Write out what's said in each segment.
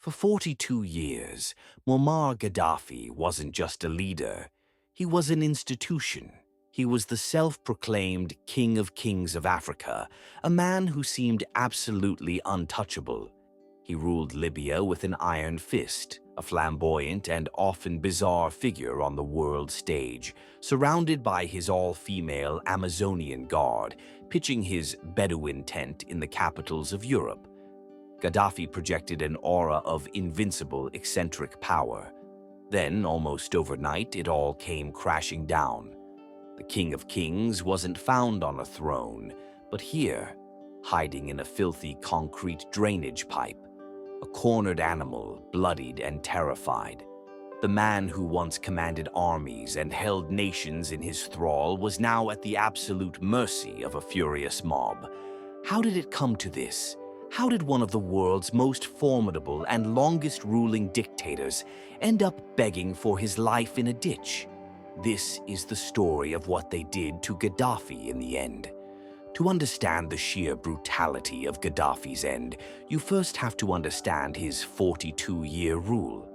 For 42 years, Muammar Gaddafi wasn't just a leader, he was an institution. He was the self-proclaimed King of Kings of Africa, a man who seemed absolutely untouchable. He ruled Libya with an iron fist, a flamboyant and often bizarre figure on the world stage, surrounded by his all-female Amazonian guard, pitching his Bedouin tent in the capitals of Europe. Gaddafi projected an aura of invincible, eccentric power. Then, almost overnight, it all came crashing down. The King of Kings wasn't found on a throne, but here, hiding in a filthy concrete drainage pipe, a cornered animal, bloodied and terrified. The man who once commanded armies and held nations in his thrall was now at the absolute mercy of a furious mob. How did it come to this? How did one of the world's most formidable and longest-ruling dictators end up begging for his life in a ditch? This is the story of what they did to Gaddafi in the end. To understand the sheer brutality of Gaddafi's end, you first have to understand his 42-year rule.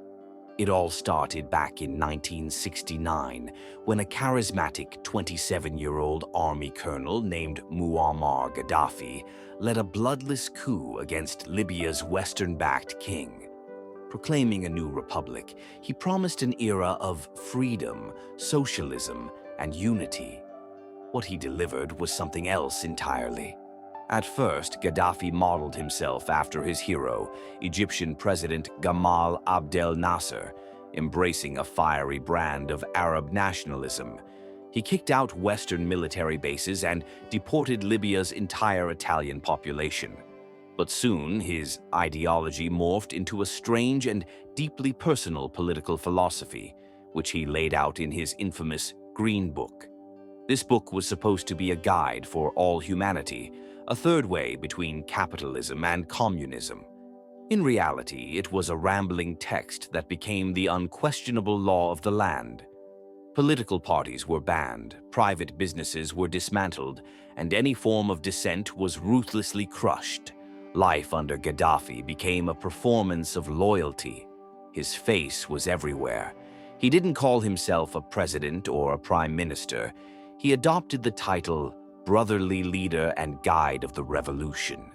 It all started back in 1969, when a charismatic 27-year-old army colonel named Muammar Gaddafi led a bloodless coup against Libya's Western-backed king. Proclaiming a new republic, he promised an era of freedom, socialism, and unity. What he delivered was something else entirely. At first, Gaddafi modeled himself after his hero, Egyptian President Gamal Abdel Nasser, embracing a fiery brand of Arab nationalism. He kicked out Western military bases and deported Libya's entire Italian population. But soon, his ideology morphed into a strange and deeply personal political philosophy, which he laid out in his infamous Green Book. This book was supposed to be a guide for all humanity, a third way between capitalism and communism. In reality, it was a rambling text that became the unquestionable law of the land. Political parties were banned, private businesses were dismantled, and any form of dissent was ruthlessly crushed. Life under Gaddafi became a performance of loyalty. His face was everywhere. He didn't call himself a president or a prime minister. He adopted the title brotherly leader and guide of the revolution.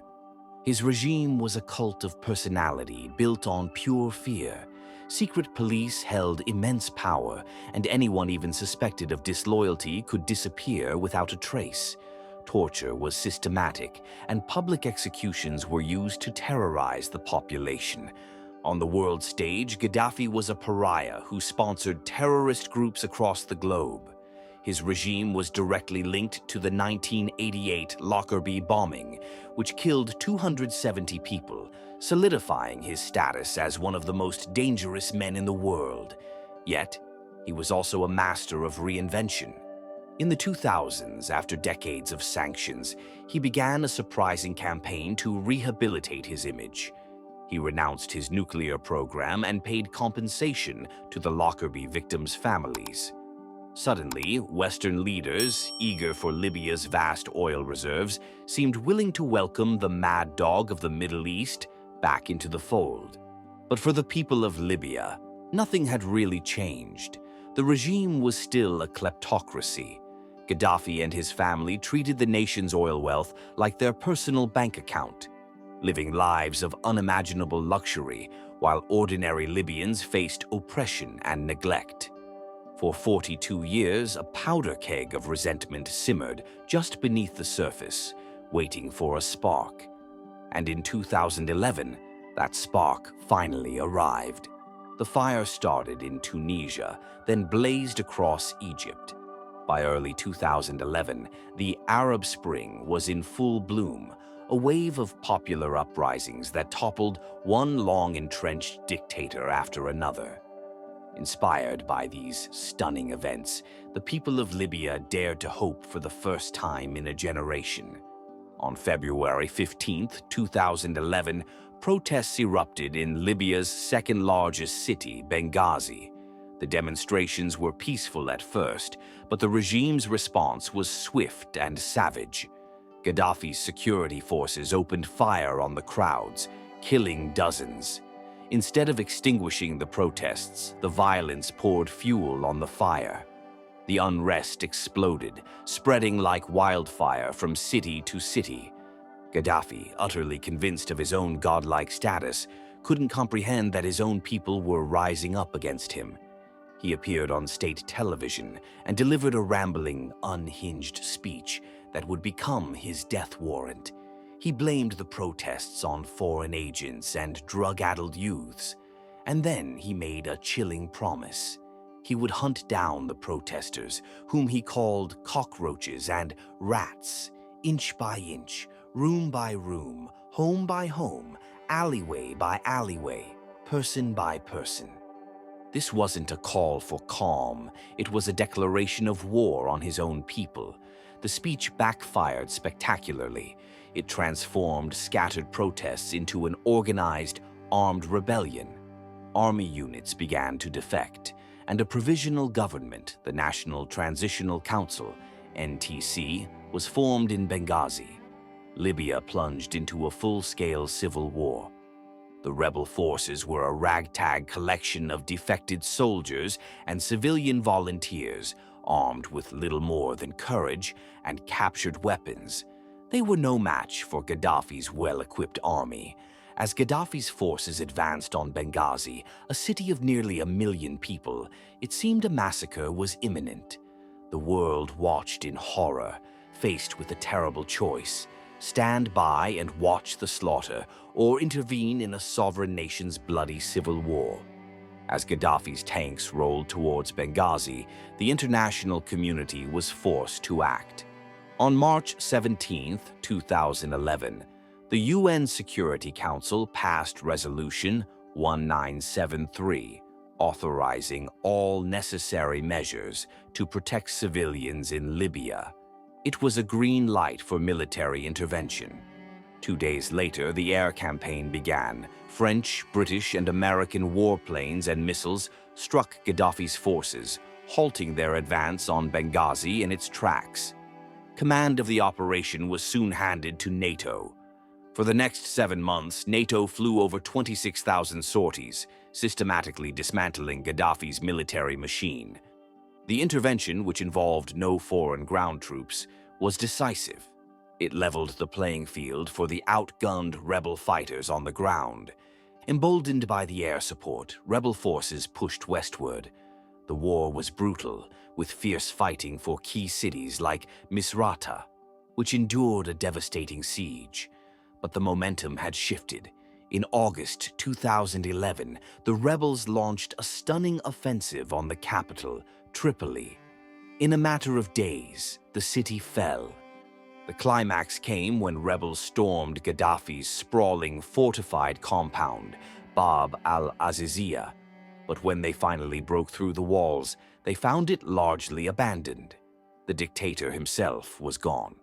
His regime was a cult of personality built on pure fear. Secret police held immense power, and anyone even suspected of disloyalty could disappear without a trace. Torture was systematic, and public executions were used to terrorize the population. On the world stage, Gaddafi was a pariah who sponsored terrorist groups across the globe. His regime was directly linked to the 1988 Lockerbie bombing, which killed 270 people, solidifying his status as one of the most dangerous men in the world. Yet, he was also a master of reinvention. In the 2000s, after decades of sanctions, he began a surprising campaign to rehabilitate his image. He renounced his nuclear program and paid compensation to the Lockerbie victims' families. Suddenly, Western leaders, eager for Libya's vast oil reserves, seemed willing to welcome the mad dog of the Middle East back into the fold. But for the people of Libya, nothing had really changed. The regime was still a kleptocracy. Gaddafi and his family treated the nation's oil wealth like their personal bank account, living lives of unimaginable luxury while ordinary Libyans faced oppression and neglect. For 42 years, a powder keg of resentment simmered just beneath the surface, waiting for a spark. And in 2011, that spark finally arrived. The fire started in Tunisia, then blazed across Egypt. By early 2011, the Arab Spring was in full bloom, a wave of popular uprisings that toppled one long-entrenched dictator after another. Inspired by these stunning events, the people of Libya dared to hope for the first time in a generation. On February 15, 2011, protests erupted in Libya's second-largest city, Benghazi. The demonstrations were peaceful at first, but the regime's response was swift and savage. Gaddafi's security forces opened fire on the crowds, killing dozens. Instead of extinguishing the protests, the violence poured fuel on the fire. The unrest exploded, spreading like wildfire from city to city. Gaddafi, utterly convinced of his own godlike status, couldn't comprehend that his own people were rising up against him. He appeared on state television and delivered a rambling, unhinged speech that would become his death warrant. He blamed the protests on foreign agents and drug-addled youths. And then he made a chilling promise. He would hunt down the protesters, whom he called cockroaches and rats, inch by inch, room by room, home by home, alleyway by alleyway, person by person. This wasn't a call for calm, it was a declaration of war on his own people. The speech backfired spectacularly. It transformed scattered protests into an organized, armed rebellion. Army units began to defect, and a provisional government, the National Transitional Council, NTC, was formed in Benghazi. Libya plunged into a full-scale civil war. The rebel forces were a ragtag collection of defected soldiers and civilian volunteers, armed with little more than courage and captured weapons. They were no match for Gaddafi's well-equipped army. As Gaddafi's forces advanced on Benghazi, a city of nearly 1 million people, it seemed a massacre was imminent. The world watched in horror, faced with a terrible choice: stand by and watch the slaughter, or intervene in a sovereign nation's bloody civil war. As Gaddafi's tanks rolled towards Benghazi, the international community was forced to act. On March 17, 2011, the UN Security Council passed Resolution 1973, authorizing all necessary measures to protect civilians in Libya. It was a green light for military intervention. 2 days later, the air campaign began. French, British, and American warplanes and missiles struck Gaddafi's forces, halting their advance on Benghazi in its tracks. Command of the operation was soon handed to NATO. For the next 7 months, NATO flew over 26,000 sorties, systematically dismantling Gaddafi's military machine. The intervention, which involved no foreign ground troops, was decisive. It leveled the playing field for the outgunned rebel fighters on the ground. Emboldened by the air support, rebel forces pushed westward. The war was brutal, with fierce fighting for key cities like Misrata, which endured a devastating siege. But the momentum had shifted. In August 2011, the rebels launched a stunning offensive on the capital, Tripoli. In a matter of days, the city fell. The climax came when rebels stormed Gaddafi's sprawling fortified compound, Bab al-Aziziyah. But when they finally broke through the walls, they found it largely abandoned. The dictator himself was gone.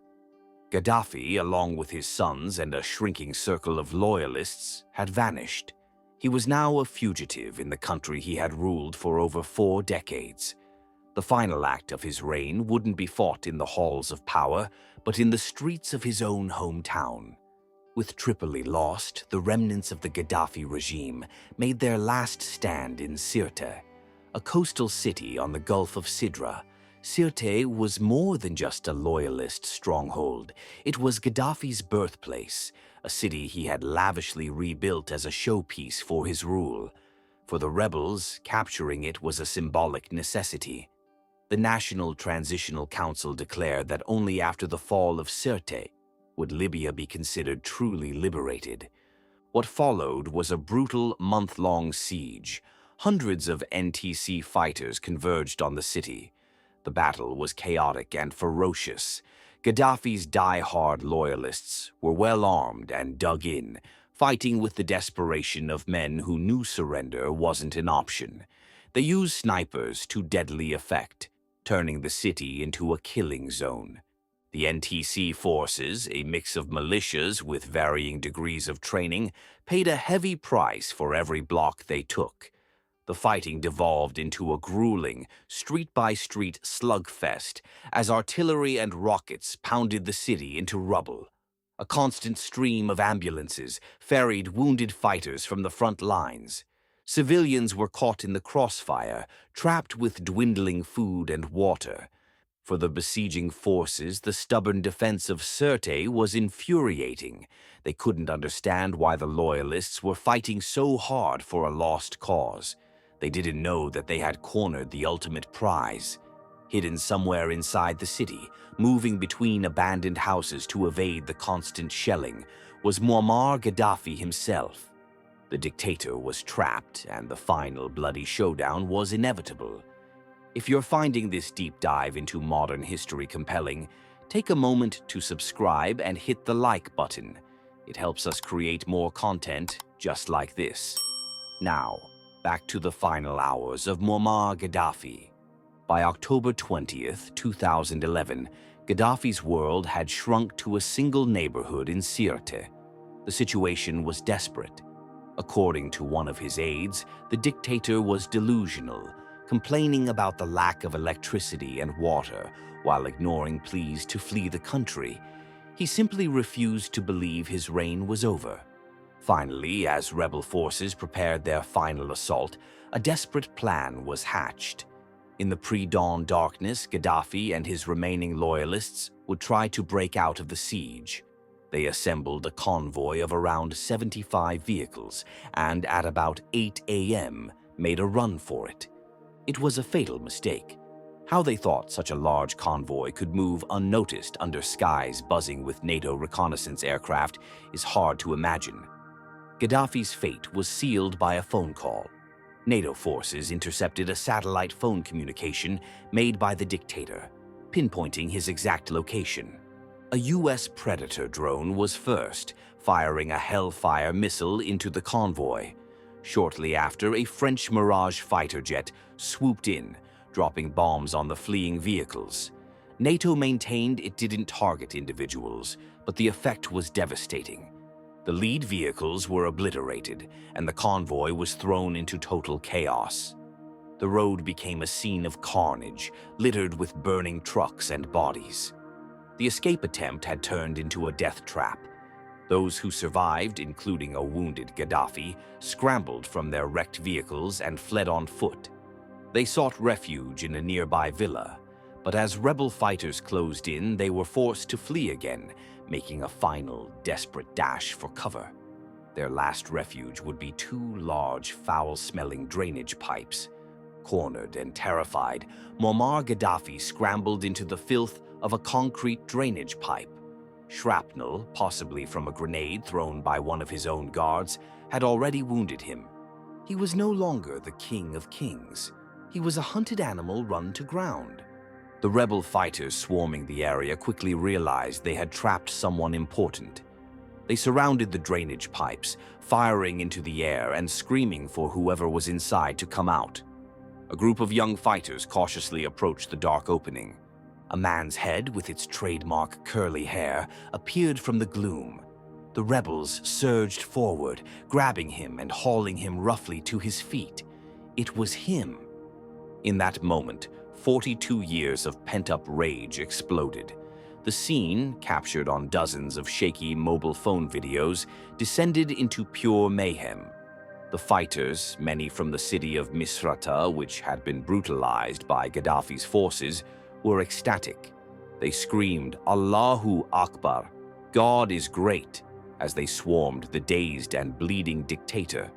Gaddafi, along with his sons and a shrinking circle of loyalists, had vanished. He was now a fugitive in the country he had ruled for over 4 decades. The final act of his reign wouldn't be fought in the halls of power, but in the streets of his own hometown. With Tripoli lost, the remnants of the Gaddafi regime made their last stand in Sirte, a coastal city on the Gulf of Sidra. Sirte was more than just a loyalist stronghold. It was Gaddafi's birthplace, a city he had lavishly rebuilt as a showpiece for his rule. For the rebels, capturing it was a symbolic necessity. The National Transitional Council declared that only after the fall of Sirte would Libya be considered truly liberated. What followed was a brutal month-long siege. Hundreds of NTC fighters converged on the city. The battle was chaotic and ferocious. Gaddafi's die-hard loyalists were well armed and dug in, fighting with the desperation of men who knew surrender wasn't an option. They used snipers to deadly effect, turning the city into a killing zone. The NTC forces, a mix of militias with varying degrees of training, paid a heavy price for every block they took. The fighting devolved into a grueling, street-by-street slugfest as artillery and rockets pounded the city into rubble. A constant stream of ambulances ferried wounded fighters from the front lines. Civilians were caught in the crossfire, trapped with dwindling food and water. For the besieging forces, the stubborn defense of Sirte was infuriating. They couldn't understand why the loyalists were fighting so hard for a lost cause. They didn't know that they had cornered the ultimate prize. Hidden somewhere inside the city, moving between abandoned houses to evade the constant shelling, was Muammar Gaddafi himself. The dictator was trapped, and the final bloody showdown was inevitable. If you're finding this deep dive into modern history compelling, take a moment to subscribe and hit the like button. It helps us create more content just like this. Now, back to the final hours of Muammar Gaddafi. By October 20th, 2011, Gaddafi's world had shrunk to a single neighborhood in Sirte. The situation was desperate. According to one of his aides, the dictator was delusional, complaining about the lack of electricity and water while ignoring pleas to flee the country. He simply refused to believe his reign was over. Finally, as rebel forces prepared their final assault, a desperate plan was hatched. In the pre-dawn darkness, Gaddafi and his remaining loyalists would try to break out of the siege. They assembled a convoy of around 75 vehicles and, at about 8 a.m., made a run for it. It was a fatal mistake. How they thought such a large convoy could move unnoticed under skies buzzing with NATO reconnaissance aircraft is hard to imagine. Gaddafi's fate was sealed by a phone call. NATO forces intercepted a satellite phone communication made by the dictator, pinpointing his exact location. A U.S. Predator drone was first, firing a Hellfire missile into the convoy. Shortly after, a French Mirage fighter jet swooped in, dropping bombs on the fleeing vehicles. NATO maintained it didn't target individuals, but the effect was devastating. The lead vehicles were obliterated, and the convoy was thrown into total chaos. The road became a scene of carnage, littered with burning trucks and bodies. The escape attempt had turned into a death trap. Those who survived, including a wounded Gaddafi, scrambled from their wrecked vehicles and fled on foot. They sought refuge in a nearby villa, but as rebel fighters closed in, they were forced to flee again, making a final, desperate dash for cover. Their last refuge would be two large, foul-smelling drainage pipes. Cornered and terrified, Muammar Gaddafi scrambled into the filth of a concrete drainage pipe. Shrapnel, possibly from a grenade thrown by one of his own guards, had already wounded him. He was no longer the king of kings. He was a hunted animal run to ground. The rebel fighters swarming the area quickly realized they had trapped someone important. They surrounded the drainage pipes, firing into the air and screaming for whoever was inside to come out. A group of young fighters cautiously approached the dark opening. A man's head, with its trademark curly hair, appeared from the gloom. The rebels surged forward, grabbing him and hauling him roughly to his feet. It was him. In that moment, 42 years of pent-up rage exploded. The scene, captured on dozens of shaky mobile phone videos, descended into pure mayhem. The fighters, many from the city of Misrata, which had been brutalized by Gaddafi's forces, were ecstatic. They screamed, "Allahu Akbar! God is great!" as they swarmed the dazed and bleeding dictator.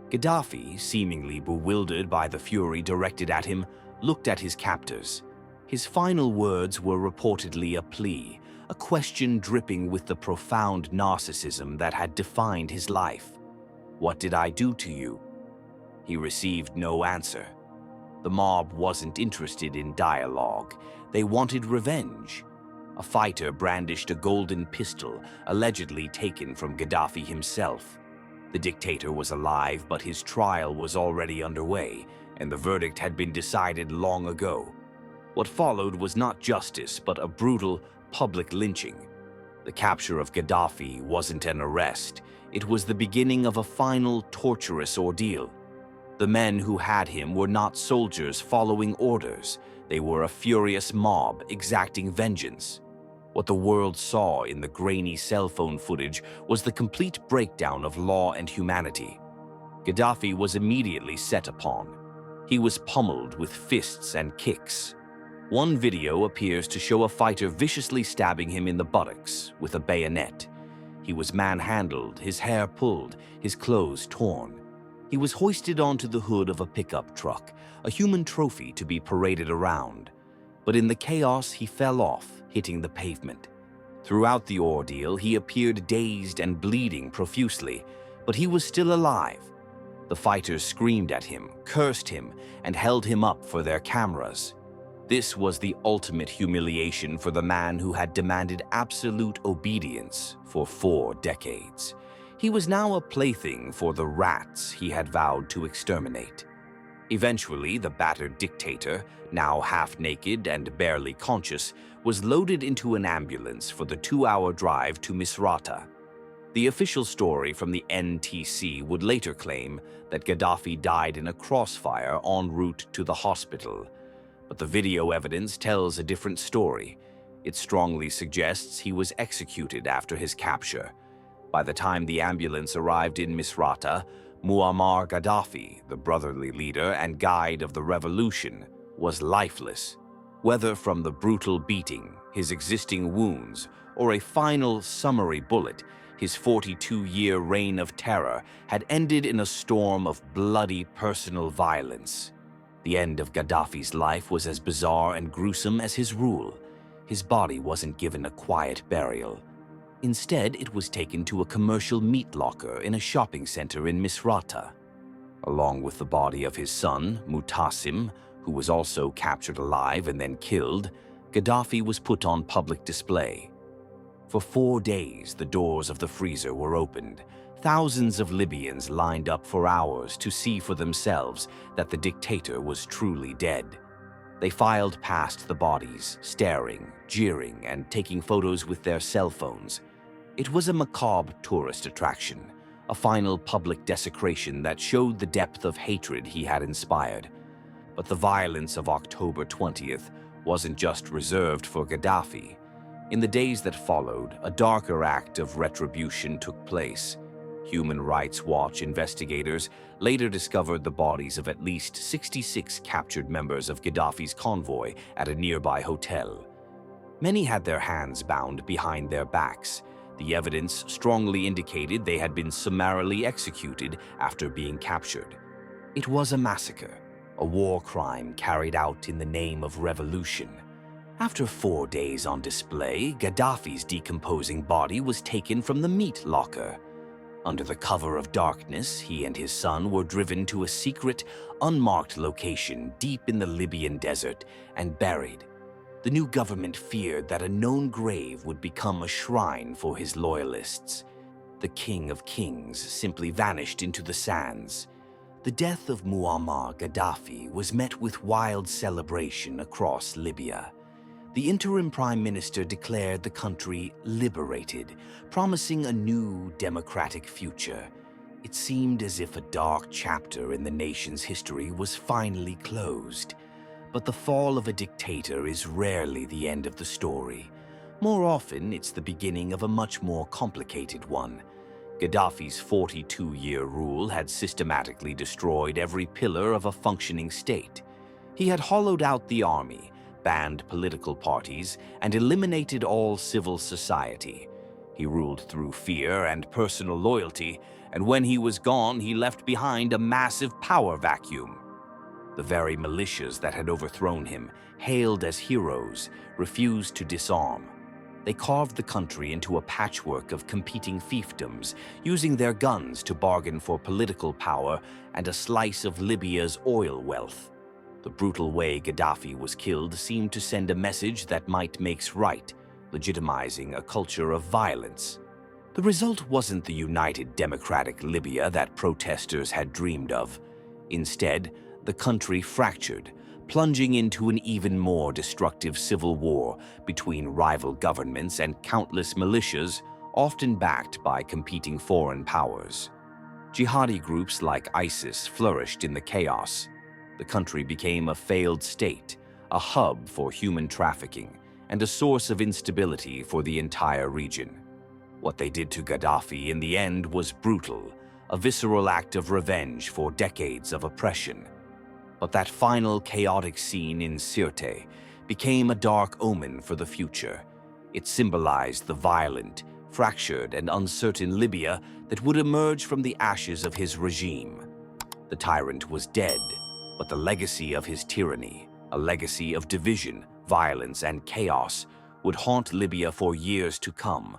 Gaddafi, seemingly bewildered by the fury directed at him, looked at his captors. His final words were reportedly a plea, a question dripping with the profound narcissism that had defined his life. "What did I do to you?" He received no answer. The mob wasn't interested in dialogue. They wanted revenge. A fighter brandished a golden pistol, allegedly taken from Gaddafi himself. The dictator was alive, but his trial was already underway, and the verdict had been decided long ago. What followed was not justice, but a brutal, public lynching. The capture of Gaddafi wasn't an arrest. It was the beginning of a final, torturous ordeal. The men who had him were not soldiers following orders. They were a furious mob exacting vengeance. What the world saw in the grainy cell phone footage was the complete breakdown of law and humanity. Gaddafi was immediately set upon. He was pummeled with fists and kicks. One video appears to show a fighter viciously stabbing him in the buttocks with a bayonet. He was manhandled, his hair pulled, his clothes torn. He was hoisted onto the hood of a pickup truck, a human trophy to be paraded around. But in the chaos, he fell off, hitting the pavement. Throughout the ordeal, he appeared dazed and bleeding profusely, but he was still alive. The fighters screamed at him, cursed him, and held him up for their cameras. This was the ultimate humiliation for the man who had demanded absolute obedience for 4 decades. He was now a plaything for the rats he had vowed to exterminate. Eventually, the battered dictator, now half-naked and barely conscious, was loaded into an ambulance for the 2-hour drive to Misrata. The official story from the NTC would later claim that Gaddafi died in a crossfire en route to the hospital. But the video evidence tells a different story. It strongly suggests he was executed after his capture. By the time the ambulance arrived in Misrata, Muammar Gaddafi, the brotherly leader and guide of the revolution, was lifeless. Whether from the brutal beating, his existing wounds, or a final summary bullet, his 42-year reign of terror had ended in a storm of bloody personal violence. The end of Gaddafi's life was as bizarre and gruesome as his rule. His body wasn't given a quiet burial. Instead, it was taken to a commercial meat locker in a shopping center in Misrata. Along with the body of his son, Mutassim, who was also captured alive and then killed, Gaddafi was put on public display. For 4 days, the doors of the freezer were opened. Thousands of Libyans lined up for hours to see for themselves that the dictator was truly dead. They filed past the bodies, staring, jeering, and taking photos with their cell phones. It was a macabre tourist attraction, a final public desecration that showed the depth of hatred he had inspired. But the violence of October 20th wasn't just reserved for Gaddafi. In the days that followed, a darker act of retribution took place. Human Rights Watch investigators later discovered the bodies of at least 66 captured members of Gaddafi's convoy at a nearby hotel. Many had their hands bound behind their backs. The evidence strongly indicated they had been summarily executed after being captured. It was a massacre, a war crime carried out in the name of revolution. After 4 days on display, Gaddafi's decomposing body was taken from the meat locker. Under the cover of darkness, he and his son were driven to a secret, unmarked location deep in the Libyan desert and buried. The new government feared that a known grave would become a shrine for his loyalists. The King of Kings simply vanished into the sands. The death of Muammar Gaddafi was met with wild celebration across Libya. The interim prime minister declared the country liberated, promising a new democratic future. It seemed as if a dark chapter in the nation's history was finally closed. But the fall of a dictator is rarely the end of the story. More often, it's the beginning of a much more complicated one. Gaddafi's 42-year rule had systematically destroyed every pillar of a functioning state. He had hollowed out the army, banned political parties, and eliminated all civil society. He ruled through fear and personal loyalty, and when he was gone, he left behind a massive power vacuum. The very militias that had overthrown him, hailed as heroes, refused to disarm. They carved the country into a patchwork of competing fiefdoms, using their guns to bargain for political power and a slice of Libya's oil wealth. The brutal way Gaddafi was killed seemed to send a message that might makes right, legitimizing a culture of violence. The result wasn't the united democratic Libya that protesters had dreamed of. Instead, the country fractured, plunging into an even more destructive civil war between rival governments and countless militias, often backed by competing foreign powers. Jihadi groups like ISIS flourished in the chaos. The country became a failed state, a hub for human trafficking, and a source of instability for the entire region. What they did to Gaddafi in the end was brutal, a visceral act of revenge for decades of oppression. But that final chaotic scene in Sirte became a dark omen for the future. It symbolized the violent, fractured, and uncertain Libya that would emerge from the ashes of his regime. The tyrant was dead, but the legacy of his tyranny, a legacy of division, violence, and chaos, would haunt Libya for years to come.